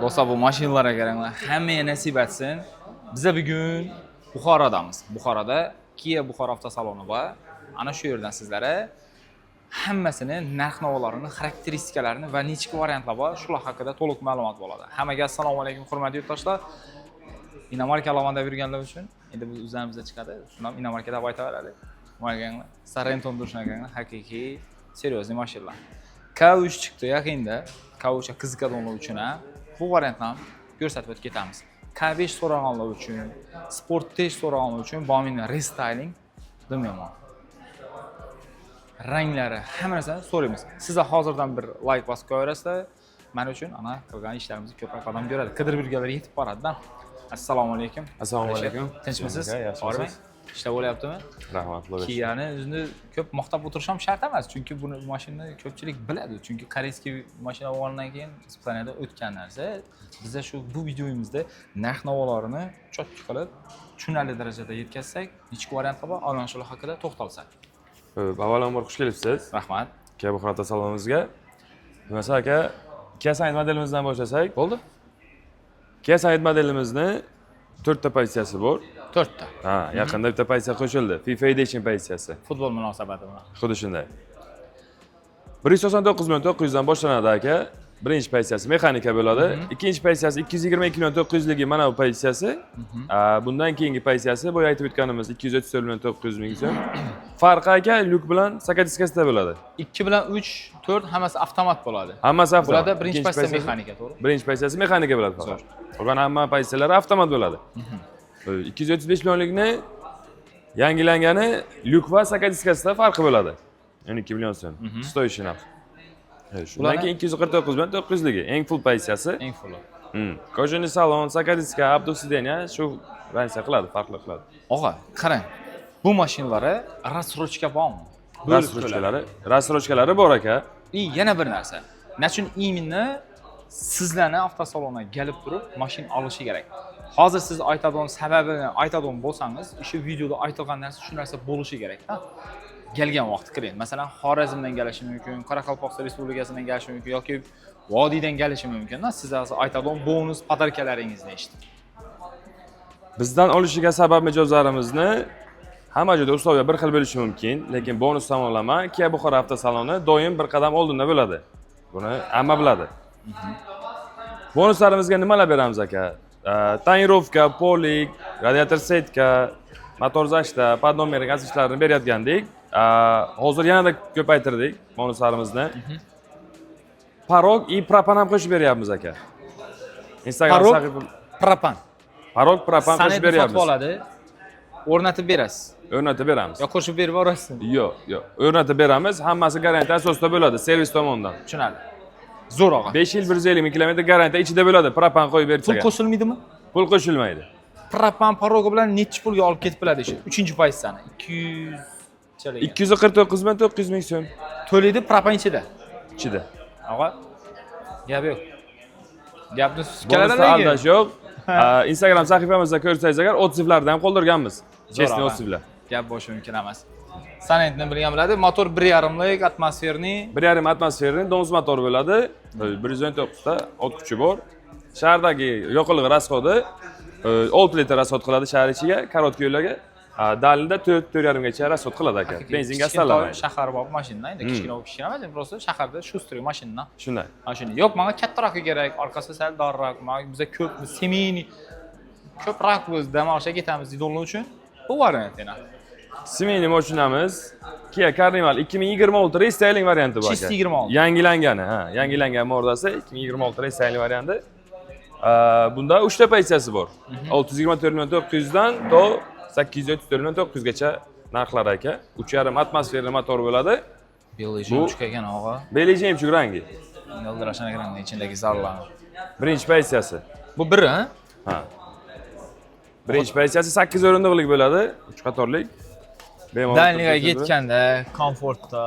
Do'stlar, bu mashinalarga qaranglar, hammaga nasib etsin. Biz bugun Buxorodamiz. Buxoroda Kia Buxoro avtosaloni bor. Ana shu yerdan sizlarga hammasini, narx-navolarini, xarakteristikalarini va nechta variantlar bor, shular haqida to'liq ma'lumot bo'ladi. Hammaga assalomu alaykum, hurmatli yurtdoshlar. Inomarka lavanda yurganlar uchun endi biz o'zimizga chiqadi. Shuni ham inomarka deb aytaveradi. Mana Sorrento'ni shunaqangi haqiqiy, seriozli mashinalar. K3 chiqdi yaqinda. K3 qiziqadiganlar uchun ham bu variantni ham ko'rsatib o'tib ketamiz. K5 so'raganlar uchun, Sport Tech so'raganlar uchun Bominning restyling bilmayman. Ranglari hamma narsani so'raymiz. Sizlar hozirdan bir like bosib qo'yaverasizlar. Men uchun ana qilgan ishlarimizni ko'proq odam ko'radi. Qidirib yurganlar yetib boradi-da. Assalomu alaykum. Assalomu alaykum. Tinchmisiz? Yaxshimisiz? Ishlar bo'lyaptimi? Rahmat, Xudoga. Kiyani o'zini ko'p maqtab o'tirishim shart emas, chunki buni mashinani ko'pchilik biladi. Chunki koreyskiy mashina olgandan keyin Ispaniyada o'tgan narsa. Bizda shu bu videomizda narx-navolarini chotki qilib, tushunarli darajada yetkazsak, nechta variantlar bor, ana shular haqida to'xtalsak. Avvalambor xush kelibsiz. Rahmat. Kia Buxoro salonimizga. Mesela aka, Kia Said modelimizdan boshlasak, Bo'ldi? Kia Said modelimizni 4 ta pozitsiyasi bor. 4 ta. Ha, yaqinda bitta pozitsiya qo'shildi. FIFA Edition pozitsiyasi. Futbol munosabati bilan. Xuddi shunday. 189.900 dan boshlanadi aka. Birinchi pozitsiyasi mexanika bo'ladi. Ikkinchi pozitsiyasi 222.900 ligi mana bu pozitsiyasi. Bundan keyingi pozitsiyasi bo'ya aytib o'tganimiz 234.900 ming so'm. Farqi aka lyuk bilan sakadiskasida bo'ladi. 2 bilan 3, 4 hammasi avtomat bo'ladi. Hammasi avtomat. Bularda birinchi pozitsiya mexanika, to'g'ri? Birinchi pozitsiyasi mexanika bo'ladi faqat. Qolgan hamma pozitsiyalari avtomat bo'ladi. 235 millionlikni yangilangani lyuk va sakadiskasida farqi bo'ladi. 12 million so'm. Stoyishi narx. Shundan keyin 249.900 ligi eng full pozitsiyasi. Eng full. Kojani salon, sakadiska, abdusideniya shu ransiya qiladi, farqli qiladi. Og'a, qarang. Bu mashinalarga rassrochka bormi? Rassrochkalari bor aka. Yana bir narsa. Nechun imini sizlarni avtosalonga kelib turib mashina olishi kerak. Hozir siz aytadigan sababini aytadigan bo'lsangiz, shu videoda aytilgan narsa shu narsa bo'lishi kerak. Kelgan vaqt kiring. Masalan, Xorazmdan kelishi mumkin, Qoraqalpog'iston Respublikasidan kelishi mumkin yoki Vodiydan kelishi mumkin. Siz aytadigan bonus podarkalaringizni eshitib. Bizdan olishiga sabab mijozlarimizni hamma joyda uslovga bir xil bo'lishi mumkin, lekin bonus tomonlama Kia Buxoro avtosaloni doim bir qadam oldinda bo'ladi. Buni hamma biladi. Bonuslarimizga nimalar beramiz aka? Tonirovka, polik, radiator setka, motor zashta, podnomering asishlarini berayotgandik. Hozir yanada ko'paytirdik bonuslarimizni. Parog и propan ham qo'shib beryapmiz aka. Instagram sahifam propan. Parog, propan qo'shib beryapmiz. San'at bo'ladi. O'rnatib berasiz. O'rnatib beramiz. Yo qo'shib berib yuborasiz. Yo'q. O'rnatib beramiz. Hammasi garantiya asosida bo'ladi, servis tomonidan. Tushunadi. Zo'r og'a. 5 yil 150 ming kilometr garantiya ichida bo'ladi. Propan qo'yib bersak. Pul qo'shilmaydimi? Pul qo'shilmaydi. Propan parogi bilan necha pulga olib ketib biladi shu 3-pozitsiyani? 249.900 ming so'm. To'laydi propan ichida. Ichida. Og'a. Gap yo'q. Gapni Bonusda aldash yo'q. Instagram sahifamizda ko'rsangiz agar otsivlardan ham qoldirganmiz. Chestni otsivlar. Gap bo'lishi mumkin emas. San'atni bilgan biladi. Motor 1.5lik atmosferniy. 1.5 atmosferniy Donz motor bo'ladi. 119 ta ot kuchi bor. Shahardagi yoqilg'i rasxodi 6 litr rasxod qiladi shahar ichiga, korotka yo'llarga. Dalilda 4-4.5 gacha rasxod qiladi aka. Benzinga saralamaydi. Shahar bor mashina, endi kichkina emas, просто shaharda shustriy mashina. Shunday. Mashina. Yo'q, menga kattaroq kerak, orqasi sal dorroq. Bizga ko'p semiyni ko'proq biz dam olishga ketamiz deydiganlar uchun bu variant yana. Semiyni mashinamiz Kia Carnival 2026 restyling varianti bor aka. 226. Yangilangani, yangilangan modasi 2026 restyling varianti. Bunda 3 ta pozitsiyasi bor. 624.900 dan to 834.900 gacha narxlar aka. 3.5 atmosferli motor bo'ladi. Belgium chiqagan og'a. Belgium chuk rangi. Yoldirashana rangning ichidagi zarlarni. Birinchi pozitsiyasi. Bu biri, ha? Birinchi pozitsiyasi 8 o'rindiqlik bo'ladi, 3 qatorlik. Dalniga yetganda, komfortda,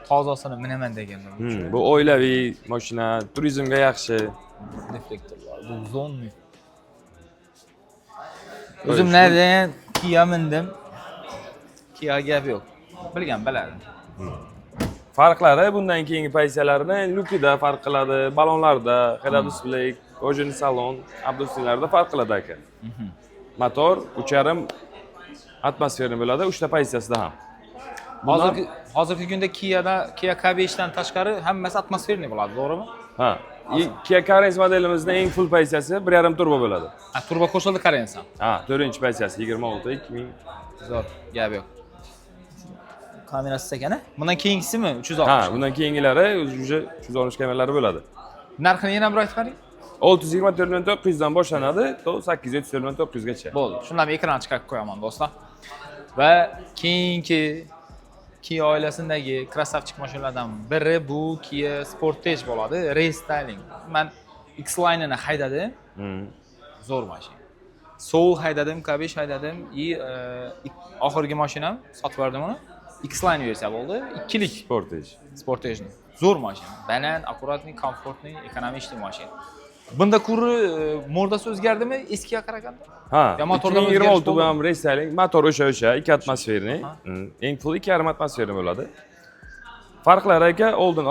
tozasini minaman deganlar uchun. Bu oilaviy mashina, turizmga yaxshi. Reflektorlar, bu zonmi. O'zim nereden Kia mindim. Kia gap yo'q. Bilgan biladi. Farqlari bundan keyingi pozitsiyalarini Lukida farq qiladi, balonlarda, head-up display, kojani salon, abdustinglarda farq qiladi aka. Motor 3,5 atmosferni bo'ladi, 3 ta pozitsiyasida ham. Hozirgi kunda Kia K5 dan tashqari hammasi atmosferniy bo'ladi, to'g'rimi? Ha. Kia Carens modelimizning eng full pozitsiyasi 1,5 turbo bo'ladi. Turbo qo'shildi Carens ham. Ha, 4-pozitsiyasi 26-2000. Zo'r, gap yo'q. Kamerasiz ekan-a? Bundan keyingisimi 360? Ha, bundan keyingilari o'zi 360 kameralari bo'ladi. Narxini yana bir aytib bering. 624.900 dan boshlanadi, to 874.900 gacha. Bo'ldi. Shundan ekran chiqarib qo'yaman do'stlar. Va keyingi Kia oilasindagi krasavchik mashinalardan biri bu Kia Sportage bo'ladi, restyling. Men X-Line-ni haydadim. Zo'r mashina. Soul haydadim, K5 haydadim, oxirgi mashinam sotib berdim uni. X-Line versiya bo'ldi, 2lik Sportage. Zo'r mashina. Baland, akkuratniy, komfortniy, ekonomik mashina. Bunda kuri mordasi o'zgardimi eskiga qaraganda? Ha, ya motorda 2026 bu ham restyling, motor o'sha 2 atmosferniy, eng full 2,5 atmosferniy bo'ladi. Farqlari aka, oldin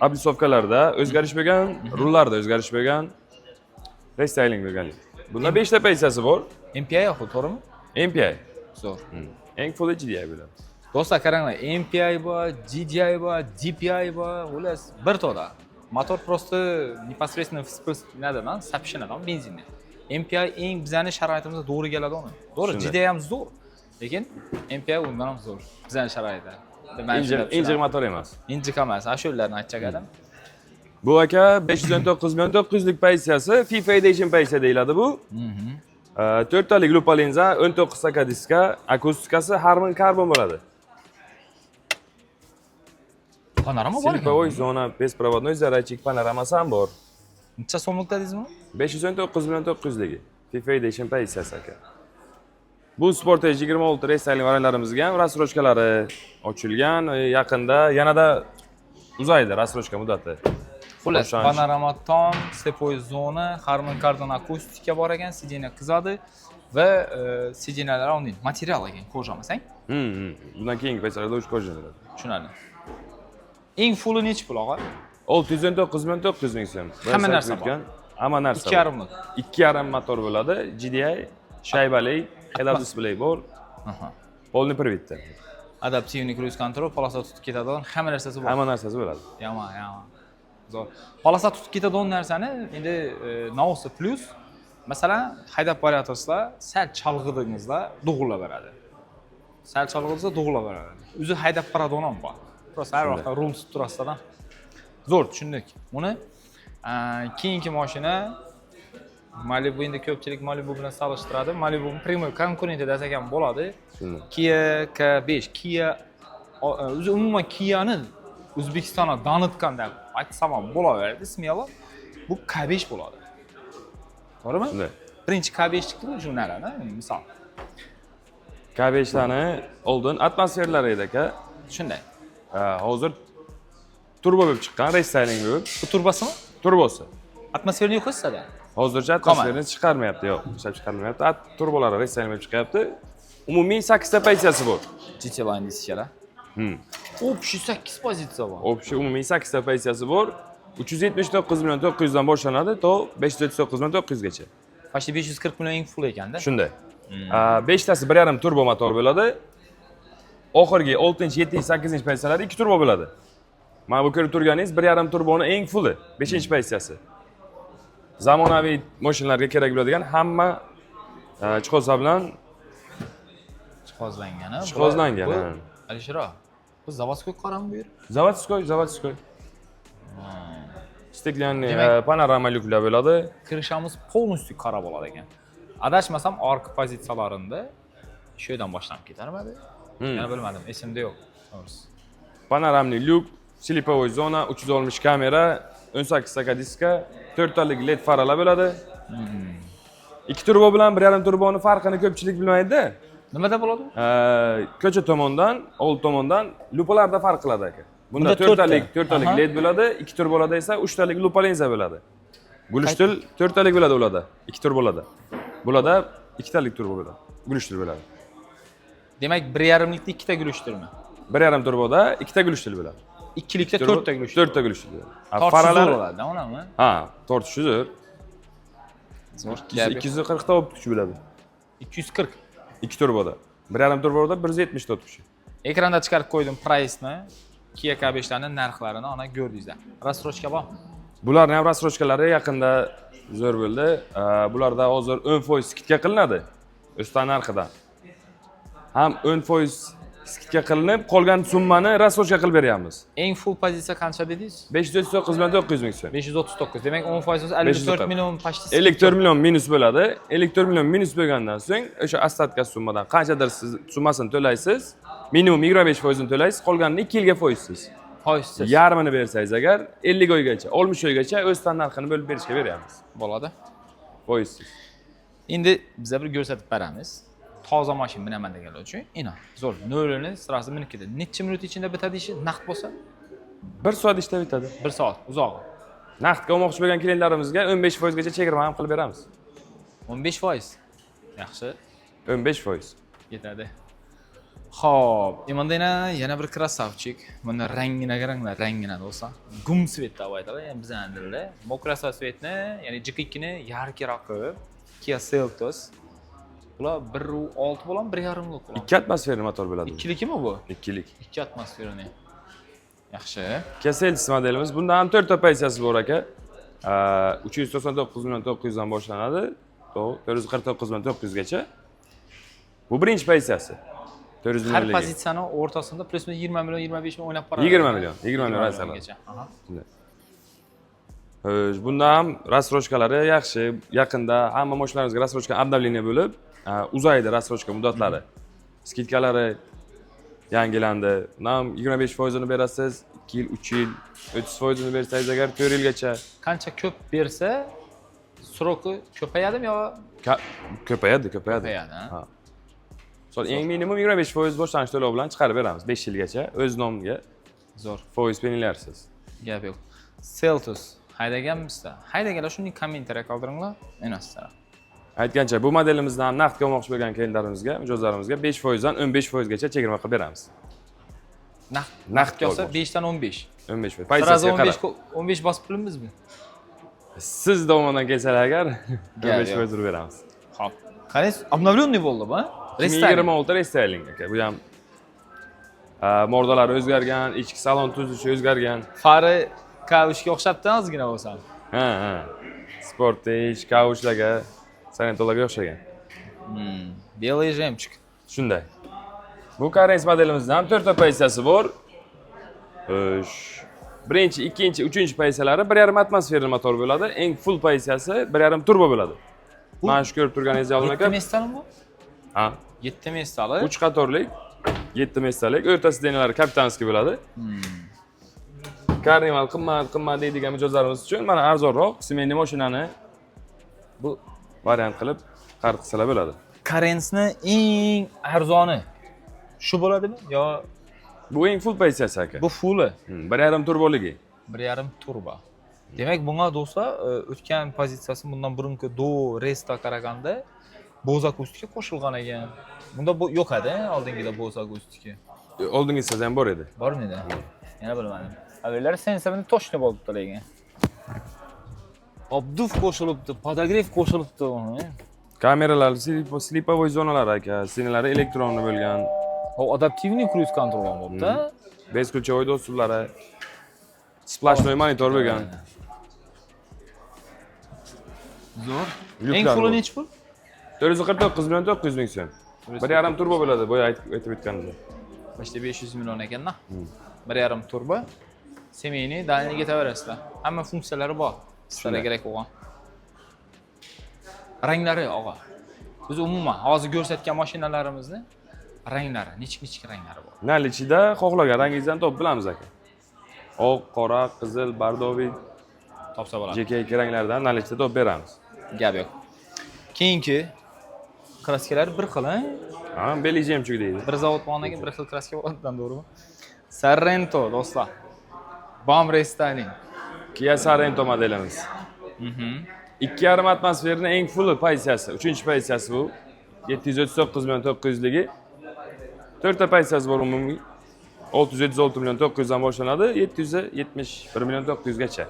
oblisovkalarda o'zgarish bo'lgan, rullarda o'zgarish bo'lgan, restyling bo'lgan. Bunda 5 ta pozitsiyasi bor. MPI yo'q, to'g'rimi? MPI. Zo'r. Eng full GDI bo'ladi. Do'stlar qaranglar, MPI bor, GDI bor, DPI bor, ular bir to'da. Motor просто непосредственно nadadan, sapishinadan, benzindan. MPI eng bizani sharoitimizga to'g'ri keladi uni. To'g'ri, GDI ham zo'r, lekin MPI undan ham zo'r. Bizani sharoitda. Injiq motor emas. Injiq emas, ashulalarni aytchak edim. Bu aka 519.900 lik pozitsiyasi, FIFA Edition pozitsiya deyiladi bu. 4 talik lupa linza, 19 saka diska, akustikasi Harman Carbon bo'ladi. Panorama bor. Silipovoy zona, bespроводной зарядчик panoramasi ham bor. Necha so'mlik dedingiz buni? 519.900 ligi. FIFA Edition pozitsiyasi aka. Bu Sportage 26 restyling variantlarimizga ham rassrochkalari ochilgan, yaqinda yanada uzaydi rassrochka muddati. Xullas, panorama tom, slipoy zona, Harman Kardon akustika bor ekan, sidina qizadi va sidinalar unday material ekan, koja emasang? Bundan keyingi pozitsiyalarda uch koja bo'ladi. Tushunadi. Eng fulli nechi pul og'a? 609.900 ming so'm. Hamma narsa bor. Hamma narsa. 2,5 lik. 2,5 motor bo'ladi, GDI, shaybali, head-up display bor. Polni привитda. Adaptivniy cruise control, polosa tutib ketadigan hamma narsasi bor. Hamma narsasi bo'ladi. Yomon. Zo'r. Polosa tutib ketadigan narsani endi Naosa Plus masalan haydab boryapsizlar, sal chalg'idingizda dug'ulab beradi. Sal chalg'idingizda dug'ulab beradi. O'zi haydab boradigan ham bor. Просто har vaqt rul tutib turasizlar. Zo'r, tushundik. Buni keyingi mashina Malibu, endi ko'pchilik Malibu bilan solishtiradi. Malibu primoy konkurenti desak ham bo'ladi. Kia K5, Kia o'zi umuman Kia'ni O'zbekistonda tanitganda aytsam ham bo'laveradi, ismiylar. Bu K5 bo'ladi. To'g'rimi? Shunday. Birinchi K5likni jurnalada, misol. K5larni oldin atmosferlari edi aka. Shunday. Hozir turbo bo'lib chiqqan, restyling bo'lib. Bu turbosimi? Turbosi. Atmosferni yo'q hissada. Hozircha atmosferni chiqarmayapti, yo'q, ishlab chiqarmayapti. Turbolari restyling bo'lib chiqyapti. Umumiy 8 ta pozitsiyasi bor. GT Line deyishlar. Общий 8 pozitsiya bor. Общий umumiy 8 ta pozitsiyasi bor. 379.900 dan boshlanadi to 539.900 gacha. Почти 540 million eng full ekanda. Shunday. 5 tasi 1,5 turbo motor bo'ladi. Oxirgi 6-chi, 7-chi, 8-chi pozitsiyalari 2 turbo bo'ladi. Mana bu ko'rib turganingiz 1,5 turboni eng fulli, 5-chi pozitsiyasi. Zamonaviy mashinalarga kerak bo'ladigan hamma jihozlar bilan jihozlangan. Alishro, bu zavodskoy qarami bu yer? Zavodskoy. Steklanniy panorama lyuklar bo'ladi. Kirishamiz полностью qora bo'ladi ekan. Adashmasam orqa pozitsiyalarida shu yerdan boshlanib ketarmidi? Yana bilmadim, esimda yo'q. To'g'risi. Panoramli lyuk, slipovoy zona, 360 kamera, 18 saka diska, 4 talik LED faralar bo'ladi. 2 turbo bilan 1,5 turboni farqini ko'pchilik bilmaydi-da. Nimada bo'ladi? Ko'cha tomondan, old tomondan lupalarda farq qiladi aka. Bunda 4 talik LED bo'ladi, 2 turbolarda esa 3 talik lupa linza bo'ladi. Gulishtil 4 talik bo'ladi ularda, 2 turbolarda. Bularda 2 talik turbo bo'ladi. Gulishtil bo'ladi. Demak, 1,5 likda 2 ta gulishtirmi? 1,5 turboda 2 ta gulishtil bo'ladi. ikkilikda 4 ta gulush. 4 ta gulush. Tortishi Faralar zo'r bo'ladi, ularmi? ha, tortishi zo'r. Zo'r. 240 ta kuch bo'ladi. 240. 2 turboda. 1.5 turboda 170 ta kuch. Ekranda chiqarib qo'ydim price-ni. Kia K5larning narxlarini ana ko'rdingizlar. Rassrochka bor. Bularning ham rassrochkalari yaqinda zo'r bo'ldi. Bularda hozir 10% skidka qilinadi. O'stan narxidan. Ham 10% skidka qilinib, qolgan summani rassrochka qilib beryapmiz. Eng full pozitsiya qancha dedingiz? 539 million 900 ming so'm. 539. Demak 10% 54 million почти. 54 million minus bo'ladi. 54 million minus bo'lgandan so'ng o'sha ostatka summadan qanchadir siz summasini to'laysiz, minimum 25% ni to'laysiz, qolganini 2 yilga foizsiz. Foizsiz. Yarmini bersangiz agar 50 oygacha, 60 oygacha o'stan narxini bo'lib berishga beryapmiz. Bo'ladi. Foizsiz. Endi biz bir ko'rsatib beramiz. Toza mashina minaman deganlar uchun, ina zo'r. Nolini sirasi minikida. Necha minut ichida bitadi ishi naqd bo'lsa? 1 soat ishda bitadi. 1 soat, uzoq. Naqdga olmoqchi bo'lgan klientlarimizga 15% gacha chegirma ham qilib beramiz. 15%. Yaxshi, 15%. yetadi. Xo'p, imandayna yana bir krasavchik. Buni rangini qaranglar, rangini do'stlar. Gum svet deb aytadilar, yani bizning tilda. Bu krasavchetni, ya'ni jiqikini yarkiroq qilib, Kia Seltos. Bular 1.6 bo'lan 1.5 lik bo'ladi. 2 atmosferli motor bo'ladi. Ikkilikmi bu? Ikkilik. 2 atmosferani. Yaxshi. Kia Seltos modelimiz. Bunda ham 4 ta pozitsiyasi bor aka. 399 million 900 dan boshlanadi. 449 million 900 gacha. Bu birinchi pozitsiyasi. 400 Har million. pozitsiyani o'rtasida plus 20 million, 25 million o'ynab boradi. 20 million. 20 million rasalar. Aha. Bunda ham rassrochkalari yaxshi. Yaqinda hamma mashinalarimizga rassrochka обновление bo'lib, uzaydi rassrochka muddatlari. Skidkalari yangilandi. Nam 25% ni berasiz, 2 yil, 3 yil, 30% ni bersangiz agar 4 yilgacha. Qancha ko'p bersa, sroki ko'payadimi yo Ko'payadi. ko'payadi? Ha. Sol eng minimum 25% boshlanish to'lovi bilan chiqarib beramiz 5 yilgacha o'z nomiga. Zo'r. Foiz belgilarsiz. Gap yo'q. Seltos haydaganmisiz? Haydaganlar shuni kommentariya qoldiringlar. Emaslar. Aytgancha bu modelimizni ham naqdga olmoqchi bo'lgan klientlarimizga, mijozlarimizga 5% dan 15% gacha chegirma qilib beramiz. Naqdga olsa 5 dan 15. 15%. Sразу Pozitsiyasiga qarab. 15 bosib pulimizmi? Siz davomidan kelsalar agar 15% urib beramiz. Xo'p. Qarang, обновленный bo'ldi bu. 2026 restyling aka. Bu ham mordalari o'zgargan, ichki salon tuzishi o'zgargan. Fari K3 ga o'xshabdi ozgina bo'lsa. Ha. Sportage, kauchlarga, Sarentolarga o'xshagan. Белый жемчуг. Shunday. Bu Carens modelimizda ham 4 ta pozitsiyasi bor. Birinchi, ikkinchi, uchinchi pozitsiyalari 1.5 atmosferli motor bo'ladi. Eng full pozitsiyasi 1.5 turbo bo'ladi. Mana shu ko'rib turganingiz yo'lmi aka? 7 mestali bu? Ha. 7 mestali. 3 qatorlik, 7 mestalik, o'rtasida denalar kapitanskiy bo'ladi. Karnival qimmat deydigan mijozlarimiz uchun mana arzonroq semenli mashinani bu variant qilib xarid qilsalar bo'ladi. Carensni eng arzoni shu bo'ladimi yo Bu eng full pozitsiyasi aka. bu fulli? 1.5 turboligi. 1.5 turbo. Demak, bunga do'stlar o'tgan pozitsiyasi bundan burungi Do Resta qaraganda Bose akustika qo'shilgan ekan. Bunda bu yo'q edi, oldingida Bose akustika. Oldingizda ham bor edi. Bormidi? Yana bilmadim. Avvallari sensorni toshni bo'libdi lekin. Obduf qo'shilibdi, podogrev qo'shilibdi uni. Kameralar slipovoy zonalar aka, sinalari elektronli bo'lgan. O adaptivniy cruise control ham bo'libdi. Bezkulchovoy do'stulari. Splashnoy monitor bo'lgan. Zo'r. Yuklar Eng fulli nechi pul? 449 million 900 ming so'm. 1.5 turbo bo'ladi, boya aytib o'tganimda. Почти 500 million ekanda. 1.5 turbo. Semeyni dalini ketaverasizlar. Hamma funksiyalari bor. Sizlarga kerak bo'lgan. Ranglari og'a. Biz umuman hozir ko'rsatgan mashinalarimizni ranglari, nechik ranglari bor. Nal ichida xohlagan rangingizdan topib bilamiz aka. Oq, qora, qizil, bardoviy, Topsa bo'ladi. JK ranglardan nal ichida topib beramiz. Gap yo'q. Keyingi kraskalar bir xil, ha? Ha, Belly jemchug deydi. Bir zavod bo'lgandan keyin bir xil kraska bo'ladidan, to'g'rimi? Sorrento do'stlar. Bomb restyling. Kia Sorrento modelimiz. 2.5 atmosferni eng full pozitsiyasi, 3-pozitsiyasi bu. 739 million 900 ligi. 4 ta pozitsiyasi bor umumiy. 600-706 milyon 900 dan boshlanadi, 771 milyon 900 gacha.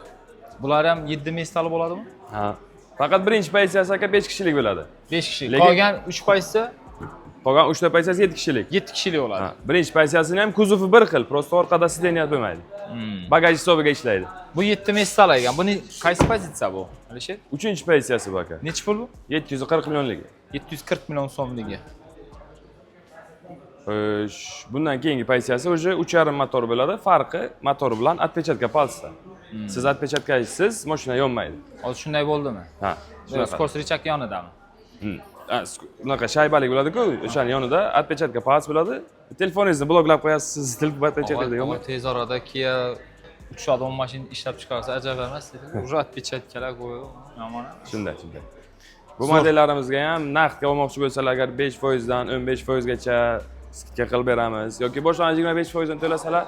Bular ham 7 mestali bo'ladimi? Ha. Faqat birinchi pozitsiyasi aka 5 kishilik bo'ladi. 5 kishi. Lekin- Qolgan 3 pozitsiya Qolgan 3 ta pozitsiyasi 7 kishilik. 7 kishilik bo'ladi. Ha, birinchi pozitsiyasini ham kuzovi bir xil, prosta orqada sideniyat bo'lmaydi. Bagaj hisobiga ishlaydi. Bu 7 mestali ekan. Buni qaysi pozitsiya bu? Alisher? 3-chi pozitsiyasi bu aka. Necha pul bu? 740 millionligi. 740 million so'mligi. Bundan keyingi pozitsiyasi o'sha 3.5 motor bo'ladi. Farqi motor bilan отпечатка palsda. Siz отпечаткasiz mashina yonmaydi. Hozir shunday bo'ldimi? Ha, shunaqa. Skosrichak yonidami? Bunaqa shaybalik bo'ladi-ku, o'shaning yonida отпечатка pals bo'ladi. Telefoningizni bloklab qo'yasiz, telefon отпечаткада Ama yonmaydi. tez arada Kia 3 odam mashina ishlab chiqarsa ajab emas. Уже отпечатkalar qo'yib, yomon. Shunday. Bu modellarimizga ham naqdga olmoqchi bo'lsalar, agar 5% dan 15% gacha skidka qilib beramiz yoki boshlang'ich 25% dan to'lasalar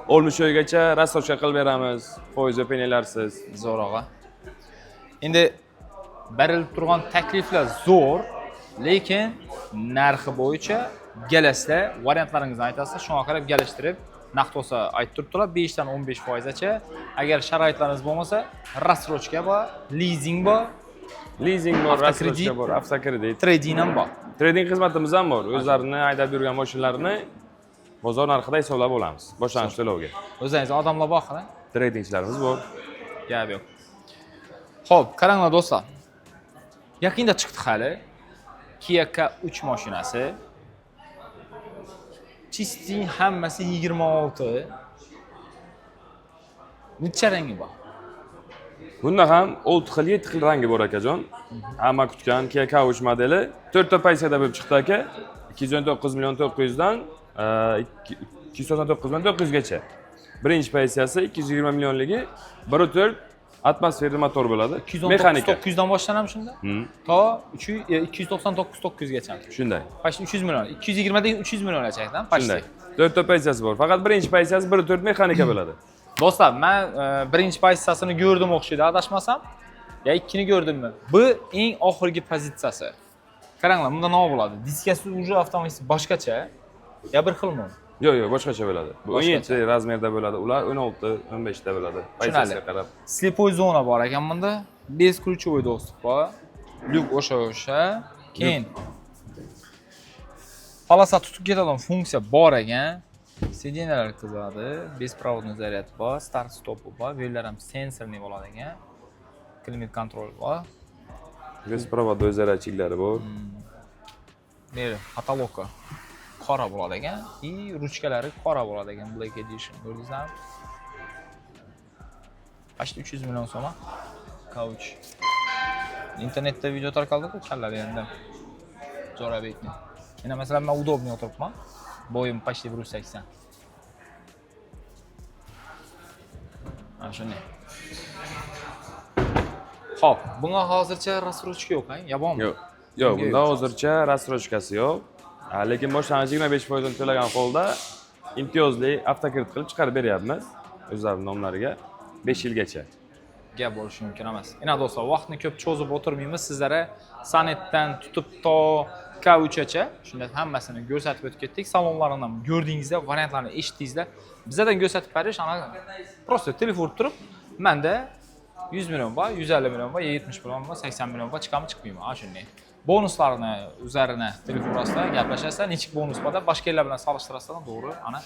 60 gacha rassrochka qilib beramiz. Foiz va penallarsiz. Zo'rog'a. Endi berilib turgan takliflar zo'r, lekin narxi bo'yicha kelasizlar, variantlaringizni aytasizlar, shunga qarab kelishtirib, naqd bo'lsa aytib turibdilar 5 dan 15%gacha. Agar sharoitlaringiz bo'lmasa, rassrochka bor, leasing bor, Leasing bor, Avtokredit. rassrochka bor, avtokredit. trading ham bor. Trading xizmatimiz ham bor. O'zlarini haydab yurgan mashinalarini bozor narxida hisoblab olamiz. Boshlang'ich to'lovga. O'zingiz odamlar bor qara. Tradingchilarimiz bor. Gap yo'q. Xo'p, qaranglar do'stlar. Yaqinda chiqdi hali Kia K3 mashinasi. Chisting hammasi 26. Necha rangi bor? Bunda ham 6 xil, 7 xil rangi bor akajon. Hamma kutgan Kia K3 modeli 4 ta pozitsiyada bo'lib chiqdi aka. 219 million 900 dan 299 million 900 gacha. Birinchi pozitsiyasi 220 millionligi 1.4 atmosferli motor bo'ladi. 219 Mexanika. 900 dan boshlanam shunda. To 299 900 gacha. Shunday. Pashti 300 million. 220 dan 300 million achakdan pashti. Shunday. 4 ta pozitsiyasi bor. Faqat birinchi pozitsiyasi 1.4 mexanika bo'ladi. Do'stlar, men birinchi pozitsiyasini ko'rdim o'xshaydi, adashmasam. Ya ikkini ko'rdimmi? Bu eng oxirgi pozitsiyasi. Qaranglar, bunda nima bo'ladi? Diskasi уже avtomobil boshqacha. Ya bir xilmi? Yo'q, boshqacha bo'ladi. Bu Boshqacha. 17 razmerda bo'ladi. Ular 16, 15 ta bo'ladi. Pozitsiyasiga qarab. Slepoy zona bor ekan bunda. Beskluchovoy доступ bor. Lyuk o'sha. Keyin polosa tutib ketadigan funksiya bor ekan. Sidinalar qizadi, bespроводный zaryad bor, start stopi bor, yo'llar ham sensorli bo'ladi ekan. Klimat kontrol bor. Besprovod o'zgaruvchilari bor. Meri katalogga qora bo'ladi ekan, и ruchkalari qora bo'ladi ekan, Black Edition. Ko'rdingizlarmi? Почти 300 million so'm. Couch. Internetda video tarqaldi-ku, challadi endi. Zo'rabekni. Mena masalan, men удобный o'tiribman. Boyim почти 180. Mana shunday. Xo'p, bunga hozircha rassrochka yo'q, ya bormi? Yo'q, bunda hozircha rassrochkasi yo'q. Lekin boshlang'ich 25% dan to'lagan holda imtiyozli avtokredit qilib chiqarib beryapmiz o'zlarining nomlariga 5 yilgacha. Gap bo'lishi mumkin emas. Ina do'stlar, vaqtni ko'p cho'zib o'tirmaymiz. Sizlarga Sanetdan tutib to K3gacha shunday hammasini ko'rsatib o'tib ketdik. Salonlarini ham ko'rdingizlar, variantlarni eshitdingizlar. Bizlardan ko'rsatib berish ana prosta telefon urib turib, menda 100 million bor, 150 million bor, 70 million bor, 80 million bor, chiqami chiqmaymi? Ha shunday. Bonuslarni o'zlarini telefon orasida gaplashasizlar, nechik bonus bor deb boshqalar bilan solishtirasizlar, to'g'ri, ana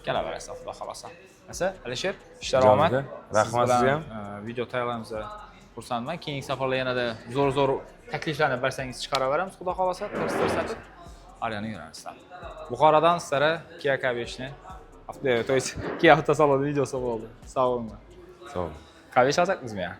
kelaverasizlar, xudo xolasa. Asa, Alisher, ishlar omad. Rahmat sizga ham. Video tayyorlaymiz. Xursandman. Keyingi safarlar yanada zo'r takliflarni bersangiz chiqaraveramiz, xudo xolasa, ko'rsatib. Aryani yuramiz. Buxorodan sizlarga Kia K5ni, to есть Kia avtosaloni videosi bo'ldi. Sog' bo'linglar. Sog' bo'ling. K5 olsakmizmi ya?